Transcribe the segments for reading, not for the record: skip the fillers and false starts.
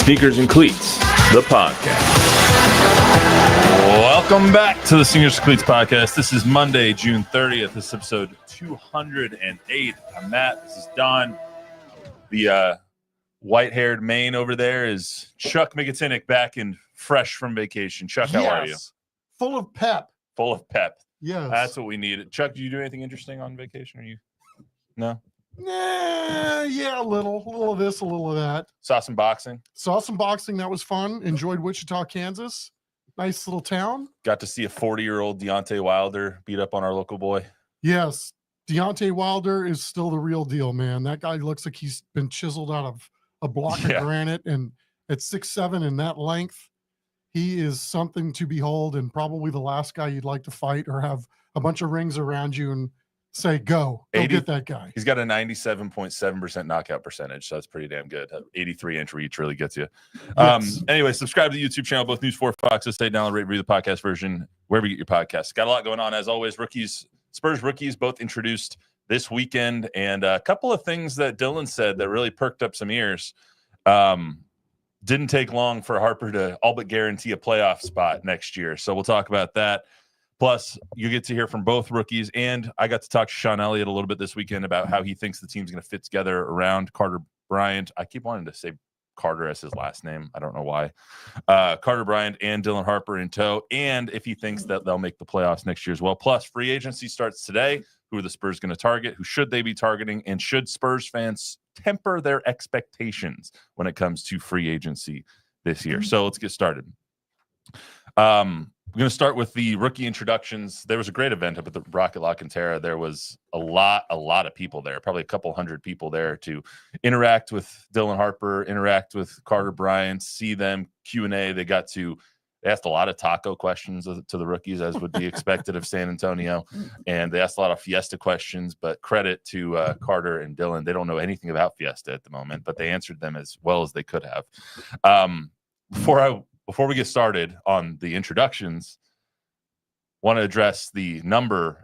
Sneakers and Cleats, the podcast. Welcome back to the Sneakers and Cleats podcast. This is Monday, June 30th. This is episode 208. I'm Matt. This is Don. The white-haired mane over there is Chuck Migatinic, back and fresh from vacation. Chuck, how are you? Full of pep. Full of pep. Yes. That's what we needed. Chuck, did you do anything interesting on vacation? Or you? No? Yeah, a little of this, a little of that. Saw some boxing. That was fun. Enjoyed Wichita, Kansas. Nice little town. Got to see a 40-year-old Deontay Wilder beat up on our local boy. Yes. Deontay Wilder is still the real deal, man. That guy looks like he's been chiseled out of a block of granite, and at 6'7" and that length, he is something to behold, and probably the last guy you'd like to fight or have a bunch of rings around you and say, go get that guy. He's got a 97.7% knockout percentage, so that's pretty damn good. 83-inch reach really gets you. Yes. Anyway, subscribe to the YouTube channel, both News 4 Fox, stay download, rate, review the podcast version, wherever you get your podcasts. Got a lot going on, as always. Spurs rookies both introduced this weekend, and a couple of things that Dylan said that really perked up some ears. Didn't take long for Harper to all but guarantee a playoff spot next year, so we'll talk about that. Plus, you get to hear from both rookies, and I got to talk to Sean Elliott a little bit this weekend about how he thinks the team's going to fit together around Carter Bryant. I keep wanting to say Carter as his last name. I don't know why. Carter Bryant and Dylan Harper in tow, and if he thinks that they'll make the playoffs next year as well. Plus, free agency starts today. Who are the Spurs going to target? Who should they be targeting? And should Spurs fans temper their expectations when it comes to free agency this year? So let's get started. We're going to start with the rookie introductions. There was a great event up at the Rocket La Cantera. There was a lot of people there, probably a couple hundred people there to interact with Dylan Harper, interact with Carter Bryant, see them Q&A. They asked a lot of taco questions to the rookies, as would be expected of San Antonio. And they asked a lot of Fiesta questions, but credit to Carter and Dylan. They don't know anything about Fiesta at the moment, but they answered them as well as they could have. Before we get started on the introductions, want to address the number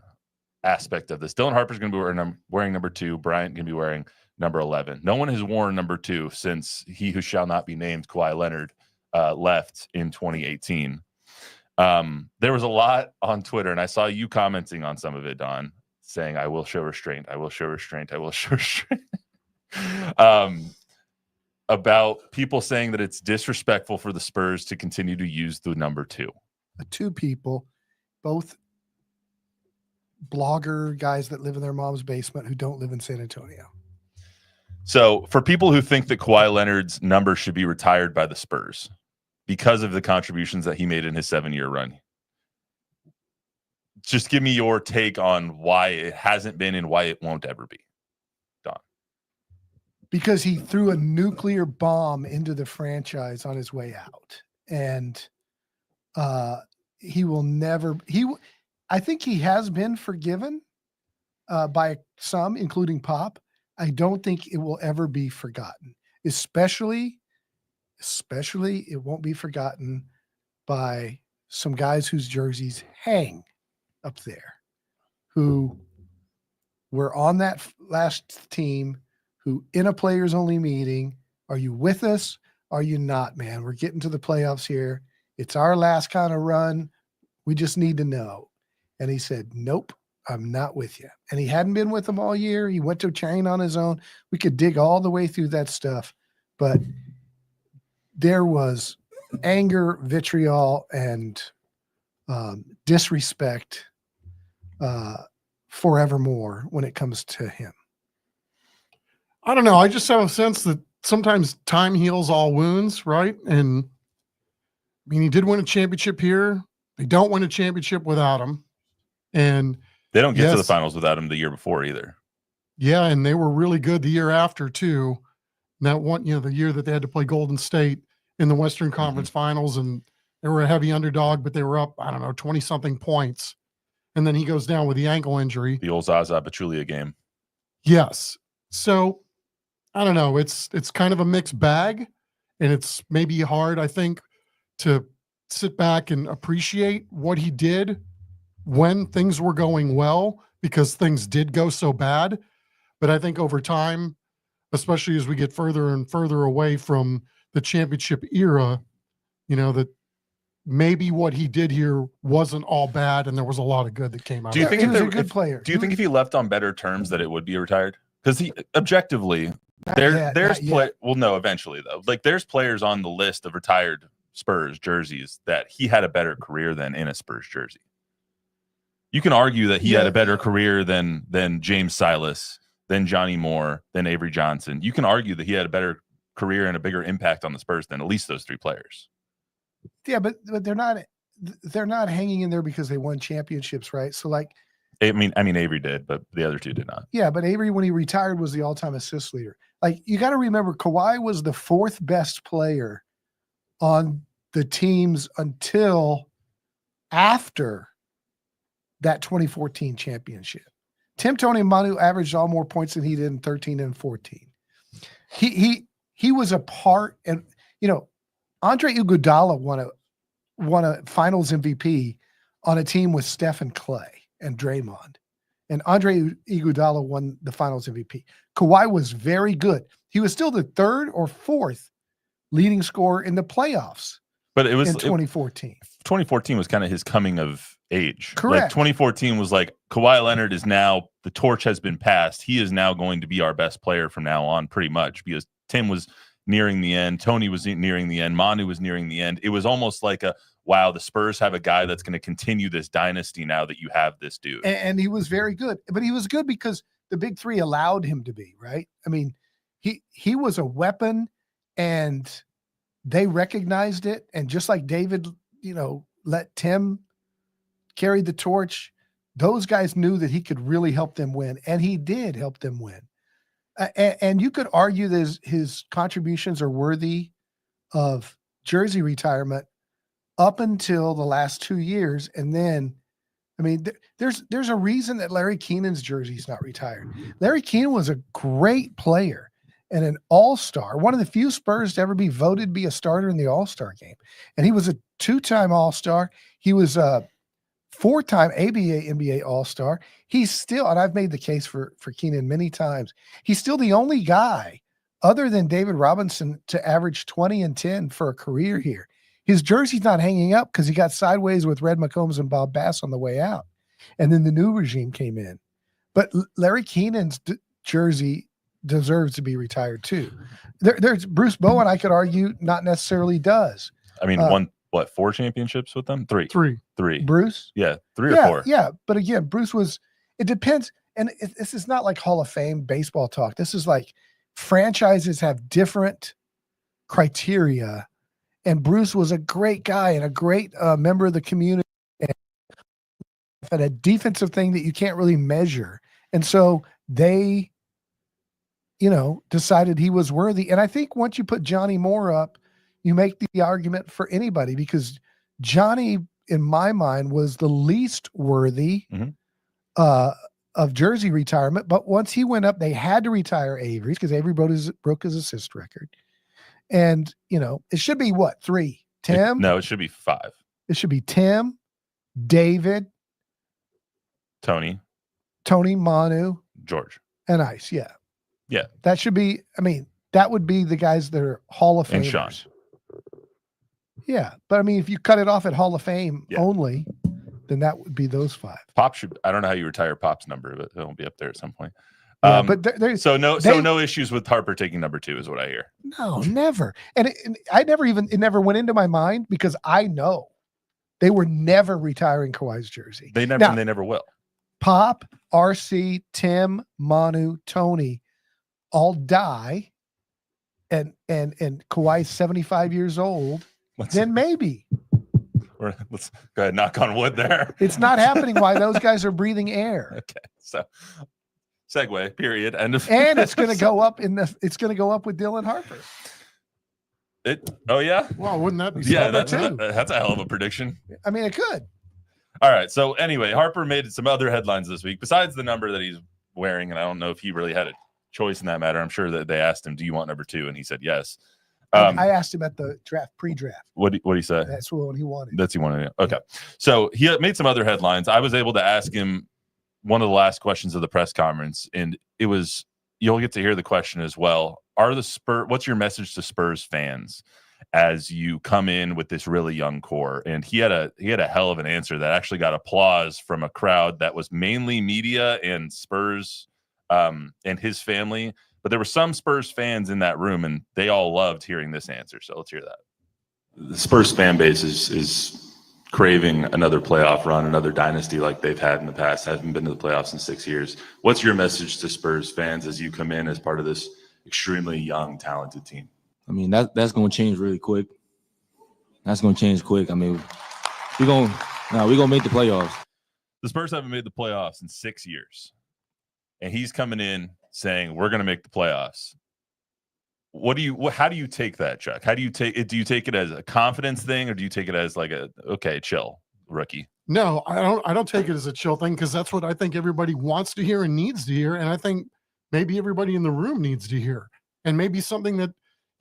aspect of this. Dylan Harper's going to be wearing number 2. Bryant going to be wearing number 11. No one has worn number 2 since he who shall not be named, Kawhi Leonard, left in 2018. There was a lot on Twitter, and I saw you commenting on some of it, Don, saying, I will show restraint. I will show restraint. I will show restraint. About people saying that it's disrespectful for the Spurs to continue to use the number 2. Two people, both blogger guys that live in their mom's basement who don't live in San Antonio. So for people who think that Kawhi Leonard's number should be retired by the Spurs because of the contributions that he made in his 7-year run, just give me your take on why it hasn't been and why it won't ever be. Because he threw a nuclear bomb into the franchise on his way out. And he will never – I think he has been forgiven by some, including Pop. I don't think it will ever be forgotten. Especially it won't be forgotten by some guys whose jerseys hang up there, who were on that last team, who in a players only meeting, are you with us? Are you not, man? We're getting to the playoffs here. It's our last kind of run. We just need to know. And he said, nope, I'm not with you. And he hadn't been with them all year. He went to Chain on his own. We could dig all the way through that stuff. But there was anger, vitriol, and disrespect forevermore when it comes to him. I don't know. I just have a sense that sometimes time heals all wounds, right? And I mean, he did win a championship here. They don't win a championship without him. And they don't get to the finals without him the year before either. Yeah, and they were really good the year after too. That one, the year that they had to play Golden State in the Western Conference Finals, and they were a heavy underdog, but they were up, 20-something points. And then he goes down with the ankle injury. The old Zaza Pachulia game. Yes. So I don't know. It's kind of a mixed bag, and it's maybe hard, I think, to sit back and appreciate what he did when things were going well, because things did go so bad. But I think over time, especially as we get further and further away from the championship era, that maybe what he did here wasn't all bad and there was a lot of good that came out. Do you think he was a good player? Do you think if he left on better terms that it would be retired? Because he objectively, there's play. Well, no, eventually though. Like there's players on the list of retired Spurs jerseys that he had a better career than in a Spurs jersey. You can argue that he had a better career than James Silas, than Johnny Moore, than Avery Johnson. You can argue that he had a better career and a bigger impact on the Spurs than at least those three players. Yeah, but they're not hanging in there because they won championships, right? So like, I mean Avery did, but the other two did not. Yeah, but Avery, when he retired, was the all-time assist leader. Like, you got to remember, Kawhi was the fourth best player on the teams until after that 2014 championship. Tim, Tony, and Manu averaged all more points than he did in 13 and 14. He was a part, and Andre Iguodala won a Finals MVP on a team with Steph and Clay and Draymond, and Andre Iguodala won the Finals MVP. Kawhi was very good. He was still the third or fourth leading scorer in the playoffs. But it was in 2014. 2014 was kind of his coming of age. Correct. Like 2014 was like Kawhi Leonard is now, the torch has been passed. He is now going to be our best player from now on, pretty much, because Tim was nearing the end. Tony was nearing the end. Manu was nearing the end. It was almost like wow, the Spurs have a guy that's going to continue this dynasty now that you have this dude. And he was very good. But he was good because the big three allowed him to be, right? I mean, he was a weapon, and they recognized it. And just like David, let Tim carry the torch, those guys knew that he could really help them win. And he did help them win. And you could argue that his contributions are worthy of jersey retirement up until the last 2 years. And then, I mean, there's a reason that Larry Keenan's jersey is not retired. Larry Keenan was a great player and an all-star, one of the few Spurs to ever be voted to be a starter in the all-star game. And he was a 2-time all-star. He was a 4-time ABA NBA all-star. He's still, and I've made the case for Keenan many times, he's still the only guy other than David Robinson to average 20 and 10 for a career here. His jersey's not hanging up because he got sideways with Red McCombs and Bob Bass on the way out. And then the new regime came in. But Larry Keenan's jersey deserves to be retired too. There's Bruce Bowen, I could argue, not necessarily does. I mean, won, 4 championships with them? Three. Bruce? Yeah, 3 or 4. Yeah, but again, Bruce was, it depends. And this is not like Hall of Fame baseball talk. This is like franchises have different criteria. And Bruce was a great guy and a great member of the community, and a defensive thing that you can't really measure. And so they, decided he was worthy. And I think once you put Johnny Moore up, you make the argument for anybody, because Johnny, in my mind, was the least worthy of jersey retirement. But once he went up, they had to retire Avery because Avery broke his assist record. And, it should be what? 3? Tim? No, it should be 5. It should be Tim, David, Tony, Manu, George, and Ice. Yeah. Yeah. That should be, that would be the guys that are Hall of Famers. And Sean. Yeah. But if you cut it off at Hall of Fame only, then that would be those 5. Pop should, I don't know how you retire Pop's number, but it'll be up there at some point. Yeah, but so no issues with Harper taking number 2 is what I hear. No, never. And it never went into my mind because I know they were never retiring Kawhi's jersey. They never will. Pop, RC, Tim, Manu, Tony all die, and Kawhi's 75 years old. Then maybe. Let's go ahead and knock on wood there. It's not happening while those guys are breathing air. Okay, so segue, period. End of. And it's going to go up it's going to go up with Dylan Harper. Oh yeah. Wow, wouldn't that be? Yeah, that's a hell of a prediction. It could. All right. So anyway, Harper made some other headlines this week besides the number that he's wearing, and I don't know if he really had a choice in that matter. I'm sure that they asked him, "Do you want number 2?" And he said yes. I asked him at the pre-draft. What did he say? That's what he wanted. That's he wanted. Okay. So he made some other headlines. I was able to ask him one of the last questions of the press conference, and it was you'll get to hear the question as well. What's your message to Spurs fans as you come in with this really young core? And he had a hell of an answer that actually got applause from a crowd that was mainly media and Spurs and his family. But there were some Spurs fans in that room, and they all loved hearing this answer. So let's hear that. The Spurs fan base is craving another playoff run, another dynasty like they've had in the past. Haven't been to the playoffs in 6 years. What's your message to Spurs fans as you come in as part of this extremely young, talented team? I mean, that's going to change really quick. That's going to change quick. I mean, we're going to make the playoffs. The Spurs haven't made the playoffs in 6 years. And he's coming in saying, we're going to make the playoffs. How do you take that, Chuck? How do you take it? Do you take it as a confidence thing, or do you take it as like okay, chill, rookie? No, I don't take it as a chill thing, because that's what I think everybody wants to hear and needs to hear. And I think maybe everybody in the room needs to hear. And maybe something that,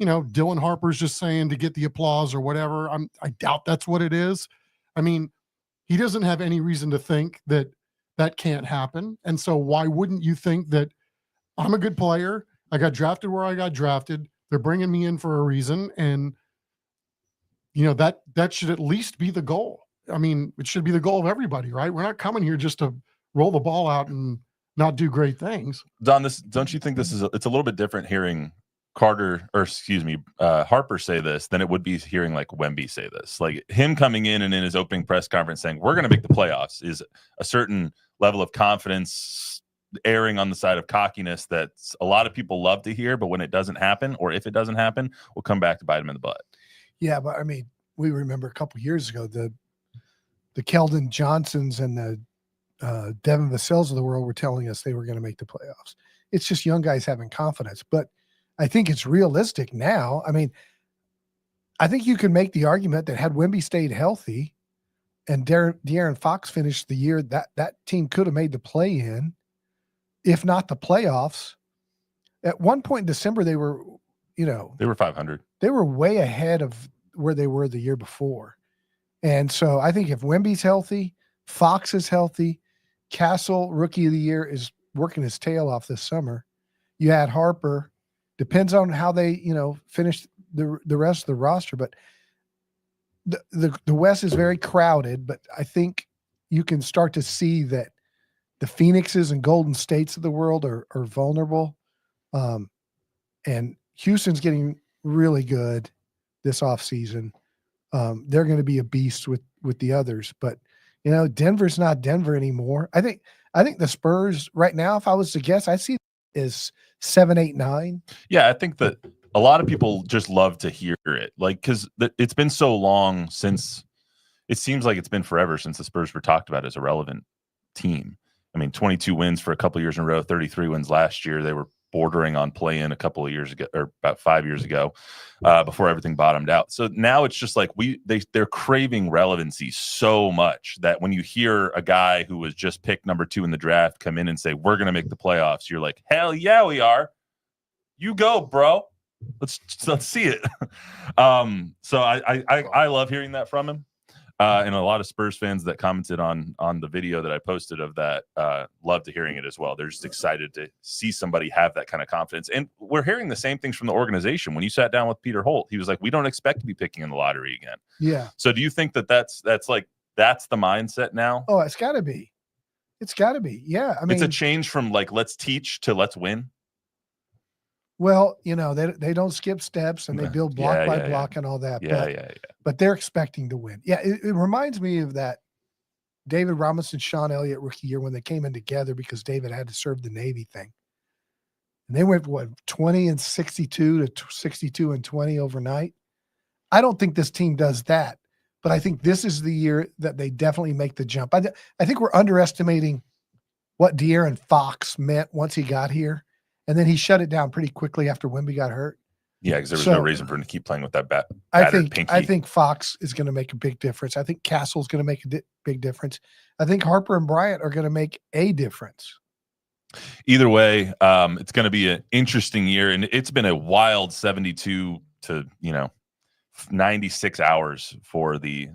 Dylan Harper's just saying to get the applause or whatever. I doubt that's what it is. I mean, he doesn't have any reason to think that can't happen. And so why wouldn't you think that I'm a good player? I got drafted where I got drafted. They're bringing me in for a reason. And, that should at least be the goal. I mean, it should be the goal of everybody, right? We're not coming here just to roll the ball out and not do great things. Don, don't you think it's a little bit different hearing Harper say this than it would be hearing like Wemby say this? Like him coming in and in his opening press conference saying, we're going to make the playoffs, is a certain level of confidence, erring on the side of cockiness that a lot of people love to hear, but when it doesn't happen, or if it doesn't happen, will come back to bite him in the butt. Yeah, but I mean, we remember a couple years ago the Keldon Johnsons and the Devin Vassell's of the world were telling us they were going to make the playoffs. It's just young guys having confidence, but I think it's realistic now. I mean, I think you can make the argument that had Wemby stayed healthy and De'Aaron Fox finished the year, that team could have made the play-in, if not the playoffs. At one point in December, they were 500. They were way ahead of where they were the year before. And so I think if Wemby's healthy, Fox is healthy, Castle, rookie of the year, is working his tail off this summer. You add Harper, depends on how they, finish the rest of the roster. But the West is very crowded, but I think you can start to see that the Phoenixes and Golden States of the world are vulnerable. And Houston's getting really good this offseason. They're going to be a beast with the others, but Denver's not Denver anymore. I think the Spurs right now, if I was to guess, I see is 7, 8, 9. Yeah, I think that a lot of people just love to hear it, like, because it's been so long since, it seems like it's been forever since the Spurs were talked about as a relevant team. I mean, 22 wins for a couple of years in a row, 33 wins last year. They were bordering on play-in a couple of years ago, or about 5 years ago, before everything bottomed out. So now it's just like they're craving relevancy so much that when you hear a guy who was just picked number 2 in the draft come in and say, we're going to make the playoffs, you're like, hell yeah, we are. You go, bro. Let's see it. So I love hearing that from him. And a lot of Spurs fans that commented on the video that I posted of that loved hearing it as well. They're just excited to see somebody have that kind of confidence. And we're hearing the same things from the organization. When you sat down with Peter Holt, he was like, we don't expect to be picking in the lottery again. Yeah. So do you think that's the mindset now? Oh, it's got to be. It's got to be. Yeah. I mean, it's a change from like, let's teach to let's win. Well, they don't skip steps and they build block by block and all that. But they're expecting to win. Yeah, it reminds me of that David Robinson, Sean Elliott rookie year when they came in together because David had to serve the Navy thing. And they went, 20-62 to 62-20 overnight. I don't think this team does that, but I think this is the year that they definitely make the jump. I think we're underestimating what De'Aaron Fox meant once he got here. And then he shut it down pretty quickly after Wemby got hurt. Yeah, because there was no reason for him to keep playing with that I think Fox is going to make a big difference. I think Castle's going to make a big difference. I think Harper and Bryant are going to make a difference. Either way, it's going to be an interesting year, and it's been a wild 72 to 96 hours for the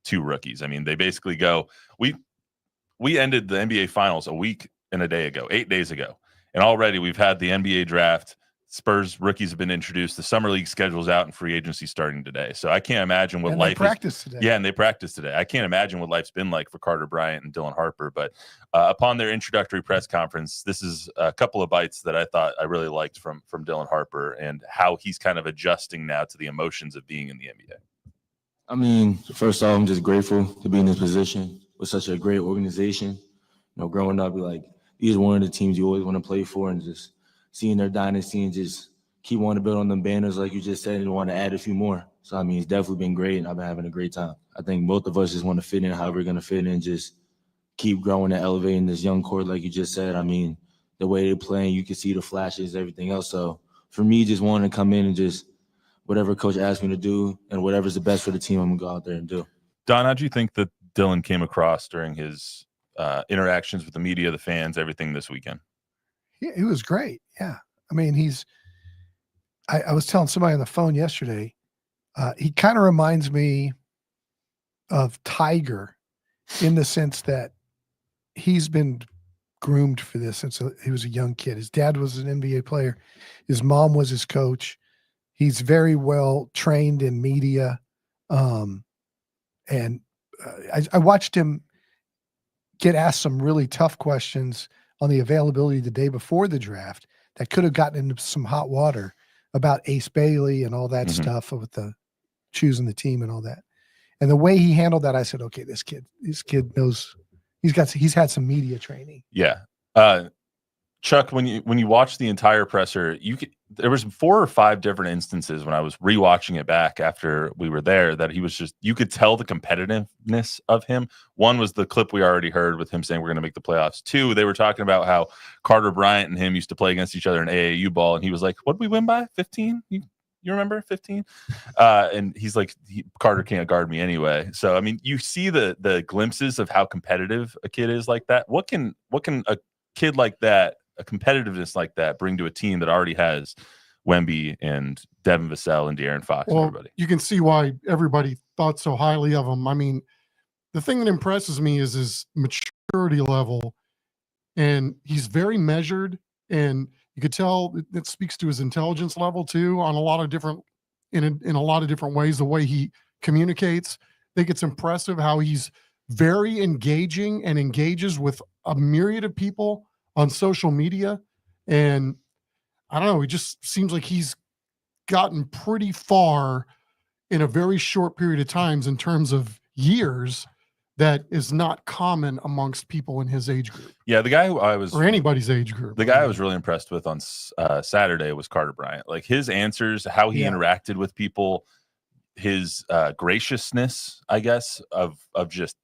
two rookies. I mean, they basically go. We ended the NBA Finals a week and a day ago, 8 days ago. And already we've had the NBA draft. Spurs rookies have been introduced. The summer league schedule's out and free agency starting today. So I can't imagine what life practice today. Yeah, and they practice today. I can't imagine what life's been like for Carter Bryant and Dylan Harper. But upon their introductory press conference, this is a couple of bites that I thought I really liked from Dylan Harper and how he's kind of adjusting now to the emotions of being in the NBA. I mean, first off, I'm just grateful to be in this position with such a great organization. You know, growing up, like, these are one of the teams you always want to play for, and just seeing their dynasty and just keep wanting to build on them banners, like you just said, and want to add a few more. So, I mean, it's definitely been great, and I've been having a great time. I think both of us just want to fit in how we're going to fit in, just keep growing and elevating this young core, like you just said. I mean, the way they're playing, you can see the flashes, everything else. So, for me, just wanting to come in and just whatever coach asks me to do and whatever's the best for the team, I'm going to go out there and do. Don, how do you think that Dylan came across during his interactions with the media, the fans, everything this weekend? He was great. Yeah. I mean, I was telling somebody on the phone yesterday, he kind of reminds me of Tiger in the sense that he's been groomed for this since he was a young kid. His dad was an NBA player. His mom was his coach. He's very well trained in media. I watched him get asked some really tough questions on the availability the day before the draft that could have gotten into some hot water about Ace Bailey and all that stuff with the choosing the team and all that. And the way he handled that, I said, okay, this kid knows he's had some media training. Yeah. Chuck, when you watch the entire presser, there was 4 or 5 different instances when I was rewatching it back after we were there that he was just, you could tell the competitiveness of him. One was the clip we already heard with him saying we're going to make the playoffs. 2, they were talking about how Carter Bryant and him used to play against each other in AAU ball, and he was like, "What did we win by? 15? You remember 15?" And he's like, "Carter can't guard me anyway." So I mean, you see the glimpses of how competitive a kid is like that. What can a kid like that, a competitiveness like that, bring to a team that already has Wemby and Devin Vassell and De'Aaron Fox and everybody? You can see why everybody thought so highly of him. I mean, the thing that impresses me is his maturity level, and he's very measured, and you could tell it speaks to his intelligence level too on a lot of different in a lot of different ways. The way he communicates, I think it's impressive how he's very engaging and engages with a myriad of people on social media. And I don't know, it just seems like he's gotten pretty far in a very short period of times in terms of years that is not common amongst people in his age group. Yeah, the guy who or anybody's age group. The guy I was really impressed with on Saturday was Carter Bryant. Like his answers, how he interacted with people, his graciousness, I guess, of just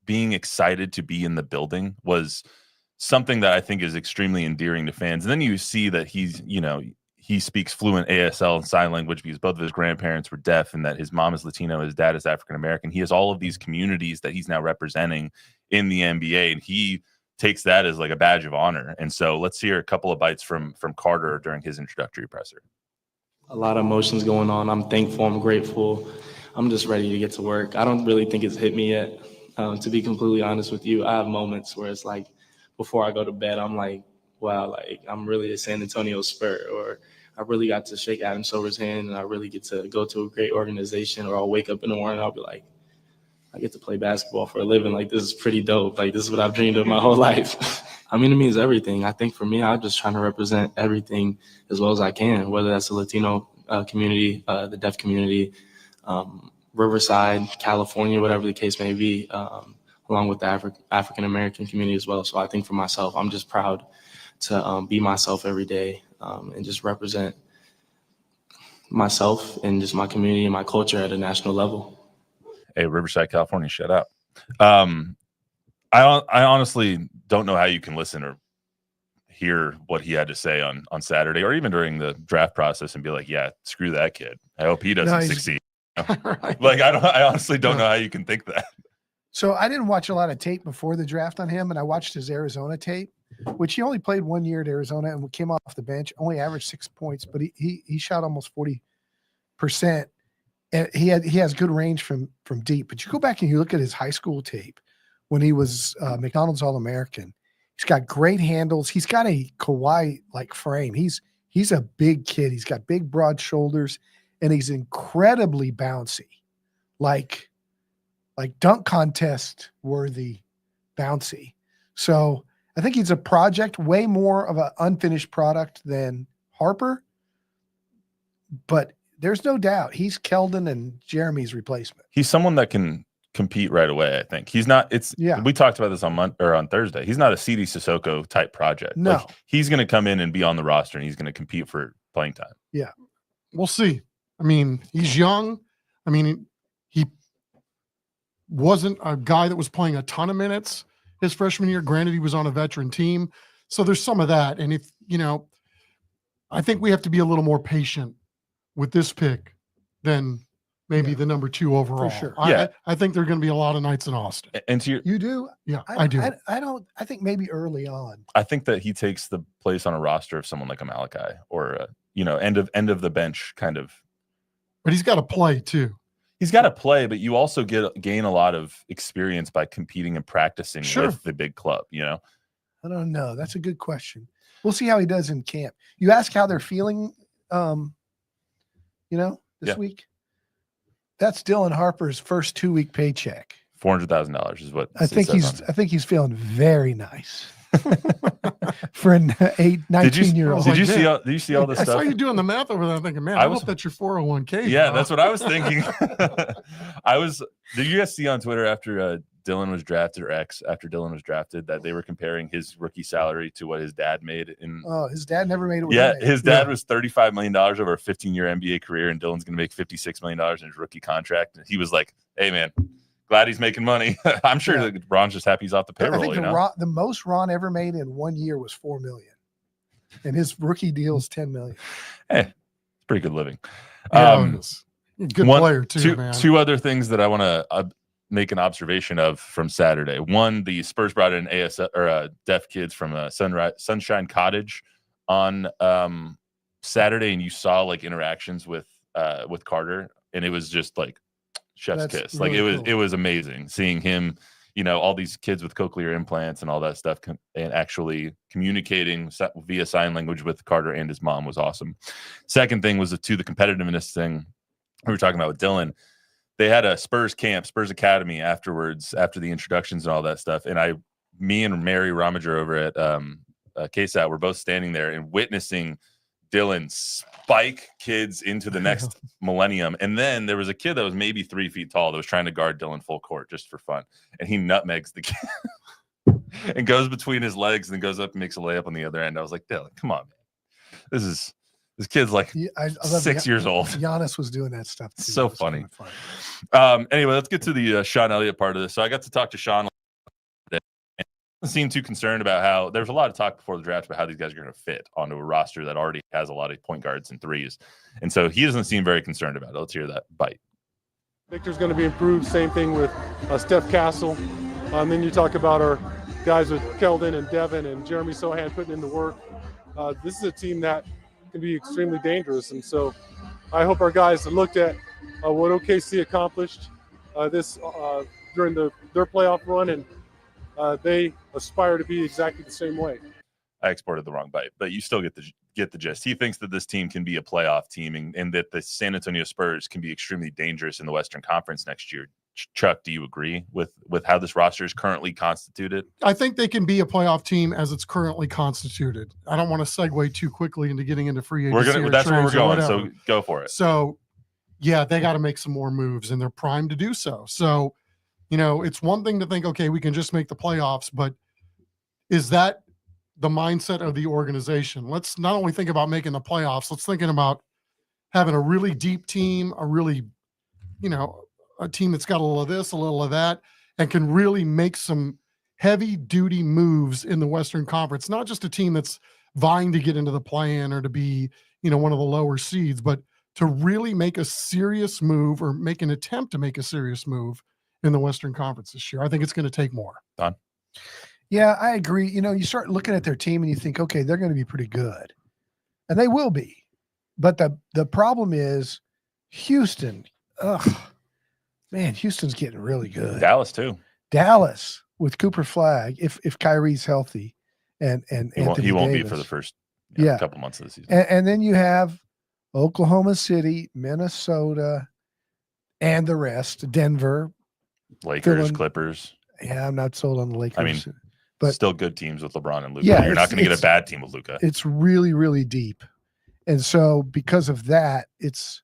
being excited to be in the building was something that I think is extremely endearing to fans. And then you see that he speaks fluent ASL and sign language because both of his grandparents were deaf, and that his mom is Latino, his dad is African-American. He has all of these communities that he's now representing in the NBA, and he takes that as like a badge of honor. And so let's hear a couple of bites from Carter during his introductory presser. A lot of emotions going on. I'm thankful. I'm grateful. I'm just ready to get to work. I don't really think it's hit me yet. To be completely honest with you, I have moments where it's like, before I go to bed, I'm like, wow, like I'm really a San Antonio Spur, or I really got to shake Adam Silver's hand and I really get to go to a great organization, or I'll wake up in the morning and I'll be like, I get to play basketball for a living. Like, this is pretty dope. Like, this is what I've dreamed of my whole life. I mean, it means everything. I think for me, I'm just trying to represent everything as well as I can, whether that's the Latino community, the deaf community, Riverside, California, whatever the case may be, along with the African-American community as well. So I think for myself, I'm just proud to be myself every day and just represent myself and just my community and my culture at a national level. Hey, Riverside, California, shut up. I honestly don't know how you can listen or hear what he had to say on Saturday, or even during the draft process, and be like, yeah, screw that kid. I hope he doesn't succeed. Right. Like, I honestly don't know how you can think that. So I didn't watch a lot of tape before the draft on him, and I watched his Arizona tape, which he only played 1 year at Arizona and came off the bench, only averaged 6 points, but he shot almost 40%. And he has good range from deep. But you go back and you look at his high school tape when he was McDonald's All-American. He's got great handles. He's got a Kawhi like frame. He's a big kid. He's got big, broad shoulders, and he's incredibly bouncy, like dunk contest worthy bouncy. So I think he's a project, way more of an unfinished product than Harper. But there's no doubt he's Keldon and Jeremy's replacement. He's someone that can compete right away. I think he's not. We talked about this on Thursday. He's not a CD Sissoko type project. No, like, he's going to come in and be on the roster, and he's going to compete for playing time. Yeah, we'll see. I mean, he's young. I mean, he wasn't a guy that was playing a ton of minutes his freshman year. Granted, he was on a veteran team, so there's some of that. And if I think we have to be a little more patient with this pick than maybe the number 2 overall. For sure. I think there are going to be a lot of nights in Austin. And to your, you do? Yeah, I do. I think maybe early on. I think that he takes the place on a roster of someone like a Malachi or end of the bench kind of. But he's got to play too. He's got to play, but you also gain a lot of experience by competing and practicing with the big club. I don't know. That's a good question. We'll see how he does in camp. You ask how they're feeling, this week. That's Dylan Harper's first 2-week paycheck. $400,000 is what I think he's feeling very nice for an 19-year-old. Did you see all this I stuff? saw you doing the math over there. I'm thinking, man, I hope that's your 401k. Yeah, that's what I was thinking. Did you guys see on Twitter after Dylan was drafted, or after Dylan was drafted, that they were comparing his rookie salary to what his dad made in? Oh, his dad never made it. Yeah, his dad was $35 million over a 15-year NBA career, and Dylan's going to make $56 million in his rookie contract. And he was like, "Hey, man, glad he's making money." I'm sure that Ron's just happy he's off the payroll. I think the most Ron ever made in 1 year was $4 million, and his rookie deal is $10 million. Hey, it's pretty good living. Good player too, man. Two other things that I want to make an observation of from Saturday. One, the Spurs brought in deaf kids from Sunshine Cottage on Saturday, and you saw like interactions with Carter, and it was just like chef's kiss. Really it was amazing seeing him, all these kids with cochlear implants and all that stuff, and actually communicating via sign language with Carter and his mom was awesome. Second thing was the competitiveness thing we were talking about with Dylan. They had a Spurs camp, Spurs Academy afterwards, after the introductions and all that stuff. And me and Mary Romager over at KSAT were both standing there and witnessing Dylan spike kids into the next millennium. And then there was a kid that was maybe 3 feet tall that was trying to guard Dylan full court just for fun. And he nutmegs the kid and goes between his legs and then goes up and makes a layup on the other end. I was like, Dylan, come on, man. This kid's like 6 years old. Giannis was doing that stuff too. So funny. Anyway, let's get to the Sean Elliott part of this. So I got to talk to Sean today. He doesn't seem too concerned about how there's a lot of talk before the draft about how these guys are going to fit onto a roster that already has a lot of point guards and threes. And so he doesn't seem very concerned about it. Let's hear that bite. Victor's going to be improved. Same thing with Steph Castle. Then you talk about our guys with Keldon and Devin and Jeremy Sohan putting in the work. This is a team that can be extremely dangerous, and so I hope our guys looked at what OKC accomplished during their playoff run, and they aspire to be exactly the same way. I exported the wrong bite, but you still get the gist. He thinks that this team can be a playoff team, and that the San Antonio Spurs can be extremely dangerous in the Western Conference next year. Chuck, do you agree with how this roster is currently constituted? I think they can be a playoff team as it's currently constituted. I don't want to segue too quickly into getting into free agency. That's where we're going, so go for it. So, yeah, they got to make some more moves, and they're primed to do so. So, it's one thing to think, okay, we can just make the playoffs, but is that the mindset of the organization? Let's not only think about making the playoffs, let's thinking about having a really deep team, a really, a team that's got a little of this, a little of that, and can really make some heavy-duty moves in the Western Conference. Not just a team that's vying to get into the play-in or to be, one of the lower seeds, but to really make a serious move or make an attempt to make a serious move in the Western Conference this year. I think it's going to take more. Don? Yeah, I agree. You start looking at their team and you think, okay, they're going to be pretty good. And they will be. But the problem is Houston. Man, Houston's getting really good. Dallas too. Dallas with Cooper Flag, if Kyrie's healthy. and He won't be Davis. for the first Yeah. couple months of the season. And then you have Oklahoma City, Minnesota, and the rest. Denver, Lakers, Clippers. Yeah, I'm not sold on the Lakers. I mean, but still good teams with LeBron and Luka. Yeah, You're not going to get a bad team with Luka. It's really, really deep. And so because of that, if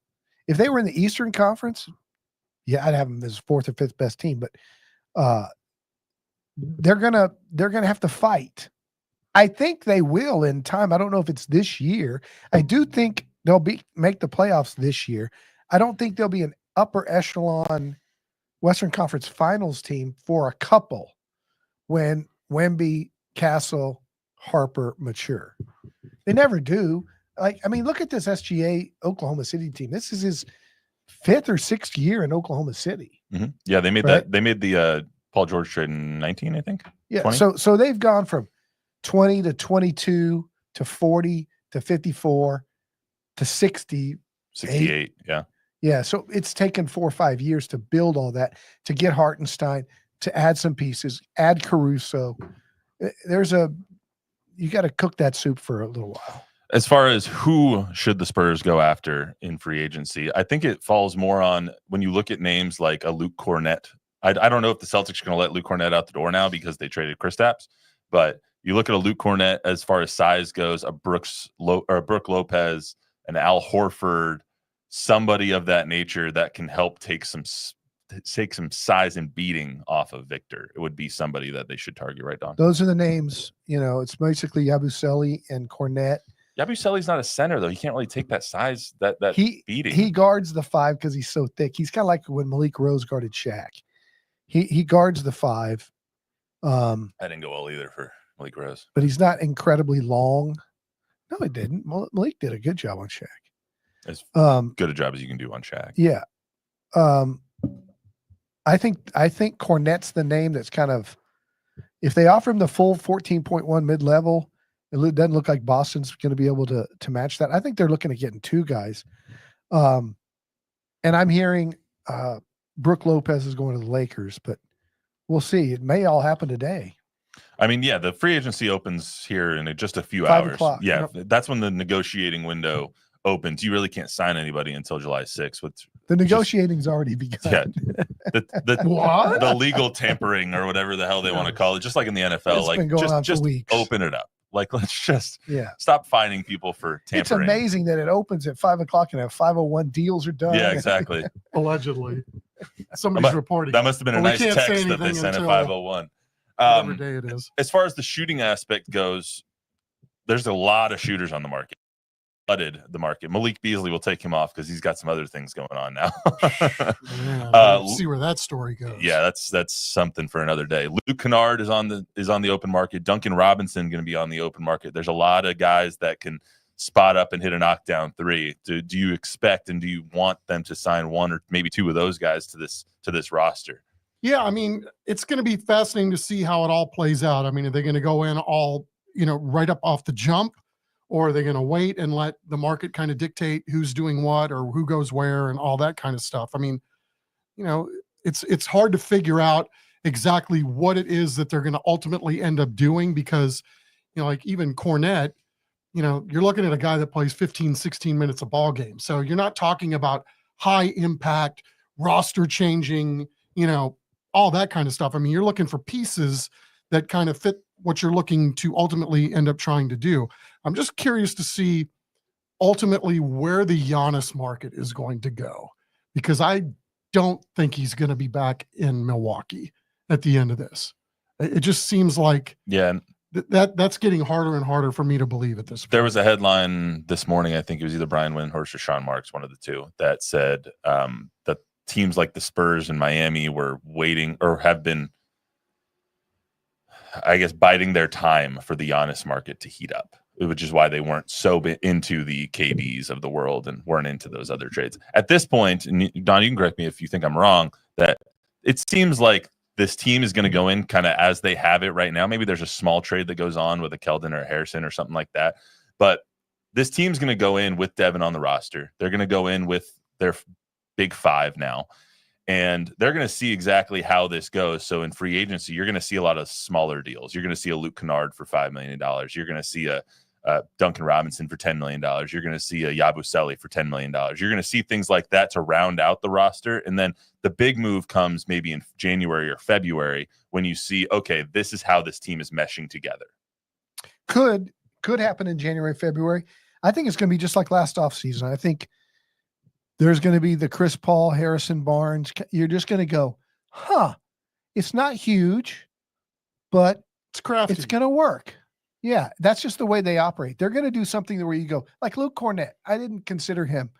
they were in the Eastern Conference, yeah, I'd have them as fourth or fifth best team, but they're gonna have to fight. I think they will in time. I don't know if it's this year. I do think they'll make the playoffs this year. I don't think they'll be an upper echelon Western Conference Finals team for a couple when Wemby, Castle, Harper mature. They never do. Look at this SGA Oklahoma City team. This is his 5th or 6th year in Oklahoma City. Mm-hmm. Yeah, they made that. They made the Paul George trade in 19, I think. Yeah. 20? So they've gone from 20 to 22 to 40 to 54 to 60. 68. Yeah. Yeah. So it's taken 4 or 5 years to build all that, to get Hartenstein, to add some pieces, add Caruso. You got to cook that soup for a little while. As far as who should the Spurs go after in free agency, I think it falls more on when you look at names like a Luke Cornett. I don't know if the Celtics are going to let Luke Cornett out the door now because they traded Kristaps, but you look at a Luke Cornett as far as size goes, a Brook Lopez, an Al Horford, somebody of that nature that can help take some size and beating off of Victor. It would be somebody that they should target, right, Don? Those are the names. It's basically Yabusele and Cornett. Yabusele's not a center, though. He can't really take that size, that beating. He guards the 5 because he's so thick. He's kind of like when Malik Rose guarded Shaq. He guards the 5. I didn't go well either for Malik Rose. But he's not incredibly long. No, he didn't. Malik did a good job on Shaq. As good a job as you can do on Shaq. Yeah. I think Cornett's the name that's kind of, if they offer him the full 14.1 mid-level, it doesn't look like Boston's going to be able to match that. I think they're looking at getting 2 guys. And I'm hearing Brook Lopez is going to the Lakers, but we'll see. It may all happen today. I mean, yeah, the free agency opens here in just a few 5 hours. o'clock. Yeah, that's when the negotiating window opens. You really can't sign anybody until July 6th. The negotiating's already begun. Yeah, the legal tampering or whatever the hell they want to call it, just like in the NFL. It's been going on for weeks. Open it up. Let's just Yeah. stop finding people for tampering. It's amazing that it opens at 5 o'clock and at 5:01 deals are done. Yeah, exactly. Allegedly. Somebody's reporting. That must have been a Well, we nice can't say text that they anything sent at until 5:01. Whatever day it is. As far as the shooting aspect goes, there's a lot of shooters on the market. Flooded the market. Malik Beasley will take him off because he's got some other things going on now. Let's see where that story goes. Yeah, that's something for another day. Luke Kennard is on the open market. Duncan Robinson going to be on the open market. There's a lot of guys that can spot up and hit a knockdown 3. Do you expect and do you want them to sign 1 or maybe 2 of those guys to this roster? Yeah, I mean, it's going to be fascinating to see how it all plays out. I mean, are they going to go in all, right up off the jump? Or are they going to wait and let the market kind of dictate who's doing what or who goes where and all that kind of stuff? I mean, it's hard to figure out exactly what it is that they're going to ultimately end up doing because, like even Cornett, you're looking at a guy that plays 15, 16 minutes a ball game. So you're not talking about high impact, roster changing, all that kind of stuff. I mean, you're looking for pieces that kind of fit what you're looking to ultimately end up trying to do. I'm just curious to see ultimately where the Giannis market is going to go, because I don't think he's going to be back in Milwaukee at the end of this. It just seems like that's getting harder and harder for me to believe at this point. There was a headline this morning, I think it was either Brian Windhorst or Sean Marks, one of the two, that said that teams like the Spurs and Miami were waiting or have been, I guess, biding their time for the Giannis market to heat up, which is why they weren't so into the KDs of the world and weren't into those other trades. At this point, and Don, you can correct me if you think I'm wrong, that it seems like this team is going to go in kind of as they have it right now. Maybe there's a small trade that goes on with a Keldon or a Harrison or something like that. But this team's going to go in with Devin on the roster. They're going to go in with their big 5 now. And they're going to see exactly how this goes. So in free agency, you're going to see a lot of smaller deals. You're going to see a Luke Kennard for $5 million. You're going to see a Duncan Robinson for $10 million. You're going to see a Yabusele for $10 million. You're going to see things like that to round out the roster. And then the big move comes maybe in January or February when you see, okay, this is how this team is meshing together. Could happen in January, February. I think it's going to be just like last offseason. I think there's going to be the Chris Paul, Harrison Barnes. You're just going to go, it's not huge, but It's crafty. it's going to work. Yeah, that's just the way they operate. They're going to do something where you go, like Luke Cornett. I didn't consider him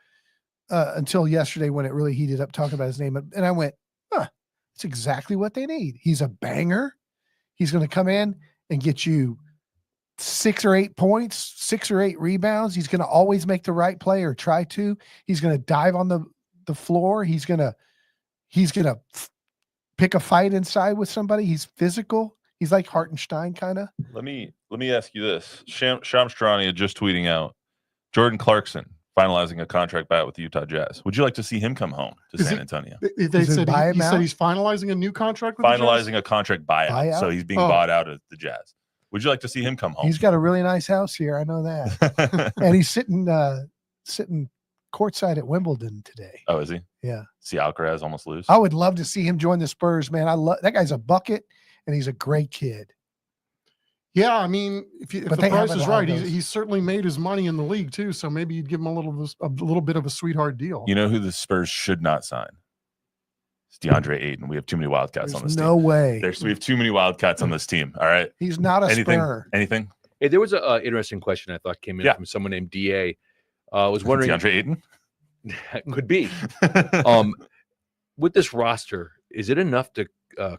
until yesterday when it really heated up talking about his name. And I went, it's exactly what they need. He's a banger. He's going to come in and get you 6 or 8 points, 6 or 8 rebounds. He's going to always make the right play or try to. He's going to dive on the floor. He's going to pick a fight inside with somebody. He's physical. He's like Hartenstein kind of. Let me ask you this. Shams Charania just tweeting out Jordan Clarkson finalizing a contract buyout with the Utah Jazz. Would you like to see him come home to Is San it- Antonio? They Is it said buy he him said out? he's finalizing a new contract with the Jazz? Finalizing a contract buyout. So he's being Oh. bought out of the Jazz. Would you like to see him come home? He's got a really nice house here. I know that. And he's sitting courtside at Wimbledon today. Oh, is he? Yeah. See Alcaraz almost lose? I would love to see him join the Spurs, man. I love that guy's a bucket and he's a great kid. Yeah, I mean, if the But they price haven't is had right, those. he's certainly made his money in the league too. So maybe you'd give him a little bit of a sweetheart deal. You know who the Spurs should not sign? It's DeAndre Ayton. We have too many Wildcats on this There's no team. way. We have too many Wildcats on this team. All right. He's not a Anything? Spur. Anything? Hey, there was an interesting question I thought came in Yeah. from someone named DA. I was wondering, DeAndre Ayton? could be with this roster, is it enough to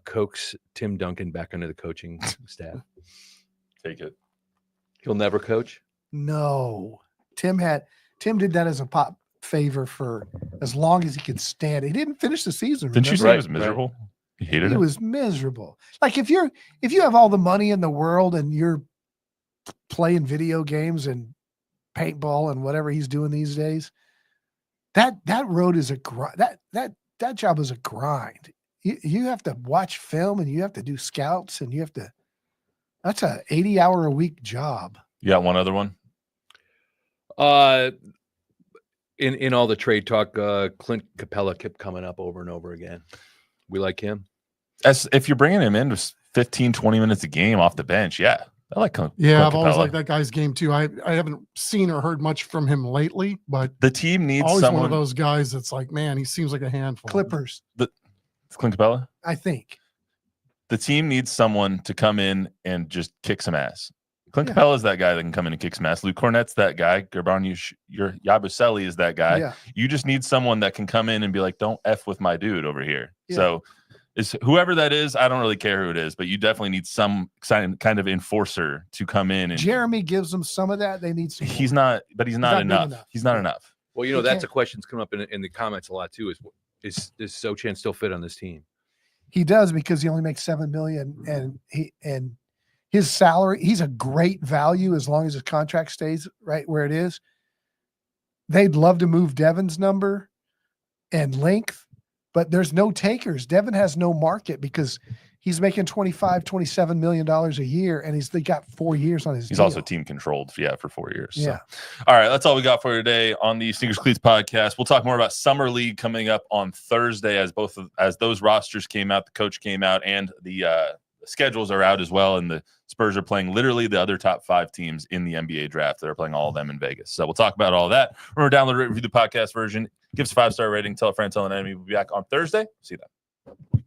coax Tim Duncan back under the coaching staff? Take it. He'll never coach. No. Tim did that as a pop favor for as long as he could stand. He didn't finish the season. Didn't you remember? say Right, it was miserable? You hated He it? was miserable. Like if you have all the money in the world and you're playing video games and paintball and whatever he's doing these days, that road is a grind. That job is a grind. You have to watch film and you have to do scouts and that's a 80-hour a week job. You got one other one? In all the trade talk, Clint Capella kept coming up over and over again. We like him. As if you're bringing him in to 15, 20 minutes a game off the bench, yeah. I like Clint Yeah, I've always Capella. liked that guy's game too. I haven't seen or heard much from him lately, but The team needs always one someone. of those guys that's like, man, he seems like a handful. Clippers, Clint Capella? I think. The team needs someone to come in and just kick some ass. Clint Yeah. Capella is that guy that can come in and kick some ass. Luke Cornett's that guy. Your Yabusele is that guy. Yeah. You just need someone that can come in and be like, don't F with my dude over here. Yeah. So is whoever that is, I don't really care who it is, but you definitely need some kind of enforcer to come in. And Jeremy gives them some of that. They need some. he's more. not, but he's not not big enough. enough. He's not enough. Well, He that's can't- a question that's come up in the comments a lot too. Is does Sochan still fit on this team? He does because he only makes $7 million and his salary, he's a great value as long as his contract stays right where it is. They'd love to move Devin's number and length, but there's no takers. Devin has no market because he's making $27 million a year and they got 4 years on his He's deal. also team controlled, for 4 years. Yeah. So. All right, that's all we got for today on the Sneakers Cleats podcast. We'll talk more about Summer League coming up on Thursday as those rosters came out, the coach came out, and the schedules are out as well. And the Spurs are playing literally the other top 5 teams in the NBA draft. They're playing all of them in Vegas. So we'll talk about all that. Remember, download, review the podcast version. Give us a 5-star rating. Tell a friend, tell an enemy. We'll be back on Thursday. See you then.